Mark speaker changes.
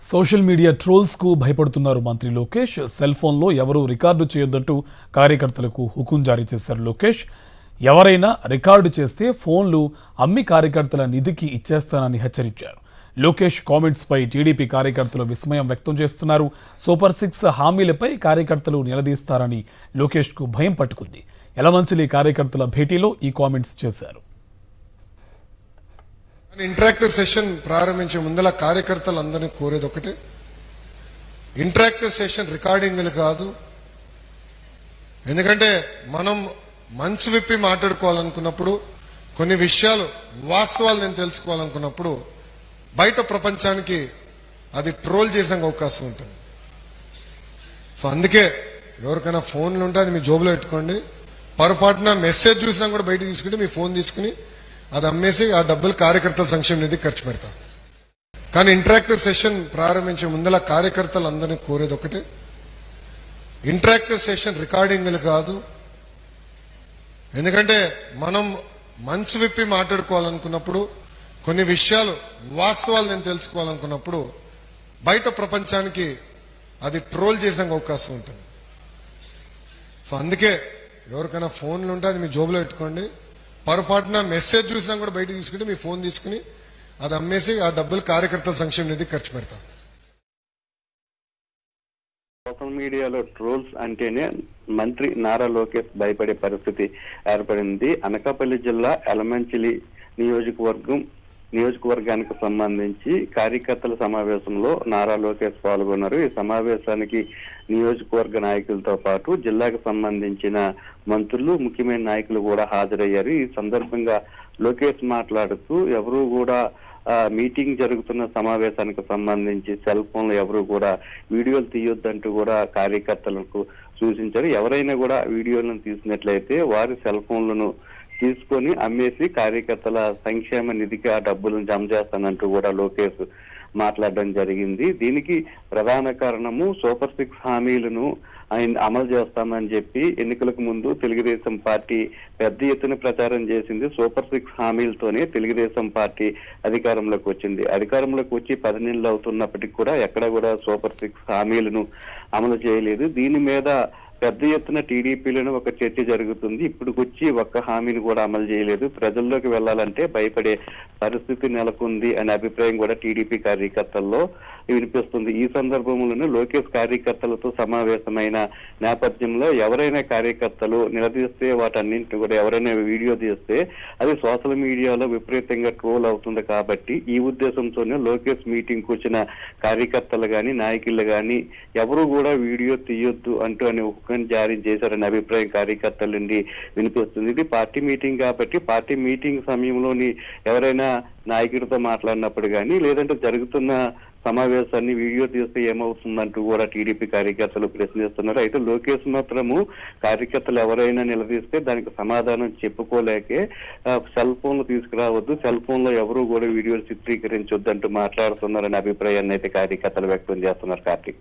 Speaker 1: Social media trolls కు భయపడుతున్నారు మంత్రి లోకేష్. సెల్ ఫోన్లో ఎవరూ రికార్డు చేయొద్దంటూ కార్యకర్తలకు హుకుం జారీ చేశారు లోకేష్. ఎవరైనా రికార్డు చేస్తే ఫోన్లు అమ్మి కార్యకర్తల నిధికి ఇచ్చేస్తానని హెచ్చరించారు. లోకేష్ కామెంట్స్ పై టీడీపీ కార్యకర్తలు విస్మయం వ్యక్తం చేస్తున్నారు. సూపర్ 6 హామీలపై కార్యకర్తలు నిలదీస్తారని లోకేష్ కు భయం పట్టుకుంది. యలమంచిలి కార్యకర్తల భేటీలో ఈ కామెంట్స్ చేశారు.
Speaker 2: ఇంటరాక్టివ్ సెషన్ ప్రారంభించే ముందల కార్యకర్తలందరినీ కోరేది ఒకటే, ఇంటరాక్టివ్ సెషన్ రికార్డింగ్లు కాదు. ఎందుకంటే మనం మనసు విప్పి మాట్లాడుకోవాలనుకున్నప్పుడు, కొన్ని విషయాలు వాస్తవాలు నేను తెలుసుకోవాలనుకున్నప్పుడు బయట ప్రపంచానికి అది ట్రోల్ చేసే అవకాశం ఉంటుంది. సో అందుకే ఎవరికైనా ఫోన్లు ఉంటే అది మీ జోబులో పెట్టుకోండి. పొరపాటున మెసేజ్ చూసినా కూడా బయట తీసుకుంటే మీ ఫోన్ తీసుకుని అది అమ్మేసి ఆ డబ్బులు కార్యకర్తల సంక్షేమ నిధి ఖర్చు పెడతారు. కానీ ఇంటరాక్టివ్ సెషన్ ప్రారంభించే ముందల కార్యకర్తలందరినీ కోరేది ఒకటే, ఇంటరాక్టివ్ సెషన్ రికార్డింగ్లు కాదు. ఎందుకంటే మనం మనసు విప్పి మాట్లాడుకోవాలనుకున్నప్పుడు, కొన్ని విషయాలు వాస్తవాలు నేను తెలుసుకోవాలనుకున్నప్పుడు బయట ప్రపంచానికి అది ట్రోల్ చేసే అవకాశం ఉంటుంది. సో అందుకే ఎవరికైనా ఫోన్లు ఉంటే అది మీ జోబులో పెట్టుకోండి. పొరపాటున మెసేజ్ చూసినా కూడా బయట తీసుకుంటే మీ ఫోన్ తీసుకుని అది అమ్మేసి ఆ డబ్బులు కార్యకర్తల సంక్షేమ నిధి ఖర్చు పెడతారు.
Speaker 3: సోషల్ మీడియాలో ట్రోల్స్ అంటేనే మంత్రి నారా లోకేష్ భయపడే పరిస్థితి ఏర్పడింది. అనకాపల్లి జిల్లా యలమంచిలి నియోజకవర్గానికి సంబంధించి కార్యకర్తల సమావేశంలో నారా లోకేష్ పాల్గొన్నారు. ఈ సమావేశానికి నియోజకవర్గ నాయకులతో పాటు జిల్లాకు సంబంధించిన మంత్రులు, ముఖ్యమైన నాయకులు కూడా హాజరయ్యారు. ఈ సందర్భంగా లోకేష్ మాట్లాడుతూ ఎవరు కూడా మీటింగ్ జరుగుతున్న సమావేశానికి సంబంధించి సెల్ ఫోన్లు ఎవరు కూడా వీడియోలు తీయొద్దంటూ కూడా కార్యకర్తలకు సూచించారు. ఎవరైనా కూడా వీడియోలను తీసినట్లయితే వారి సెల్ ఫోన్లను తీసుకొని అమ్మేసి కార్యకర్తల సంక్షేమ నిధికి ఆ డబ్బులను జమ చేస్తానంటూ కూడా లోకేష్ మాట్లాడడం జరిగింది. దీనికి ప్రధాన కారణము సూపర్ 6 హామీలను ఆయన అమలు చేస్తామని చెప్పి ఎన్నికలకు ముందు తెలుగుదేశం పార్టీ పెద్ద ఎత్తున ప్రచారం చేసింది. సూపర్ 6 హామీలతోనే తెలుగుదేశం పార్టీ అధికారంలోకి వచ్చింది. అధికారంలోకి వచ్చి 10 నెలలు అవుతున్నప్పటికీ కూడా ఎక్కడ కూడా సూపర్ 6 హామీలను అమలు చేయలేదు. దీని మీద పెద్ద ఎత్తున టీడీపీలోనే ఒక చర్చ జరుగుతుంది. ఇప్పుడు వచ్చి ఒక్క హామీని కూడా అమలు చేయలేదు. ప్రజల్లోకి వెళ్లాలంటే భయపడే పరిస్థితి నెలకొంది అనే అభిప్రాయం కూడా టీడీపీ కార్యకర్తల్లో వినిపిస్తుంది. ఈ సందర్భంలోనే లోకేష్ కార్యకర్తలతో సమావేశమైన నేపథ్యంలో ఎవరైనా కార్యకర్తలు నిలదీస్తే వాటన్నింటిని కూడా ఎవరైనా వీడియో తీస్తే అది సోషల్ మీడియాలో విపరీతంగా ట్రోల్ అవుతుంది. కాబట్టి ఈ ఉద్దేశంతోనే లోకేష్ మీటింగ్ వచ్చిన కార్యకర్తలు గాని నాయకులు గాని ఎవరు కూడా వీడియో తీయొద్దు అంటూ అని జారీ చేశారనే అభిప్రాయం కార్యకర్తల నుండి వినిపిస్తుంది. ఇది పార్టీ మీటింగ్ కాబట్టి పార్టీ మీటింగ్ సమయంలోని ఎవరైనా నాయకుడితో మాట్లాడినప్పుడు కానీ లేదంటే జరుగుతున్న సమావేశాన్ని వీడియో తీస్తే ఏమవుతుందంటూ కూడా టీడీపీ కార్యకర్తలు ప్రశ్నిస్తున్నారు. అయితే లోకేష్ మాత్రము కార్యకర్తలు ఎవరైనా నిలదీస్తే దానికి సమాధానం చెప్పుకోలేకే సెల్ ఫోన్లు తీసుకురావద్దు, సెల్ ఫోన్ లో ఎవరు కూడా వీడియోలు చిత్రీకరించొద్దు అంటూ మాట్లాడుతున్నారనే అభిప్రాయాన్ని అయితే కార్యకర్తలు వ్యక్తం చేస్తున్నారు. కార్తీక్.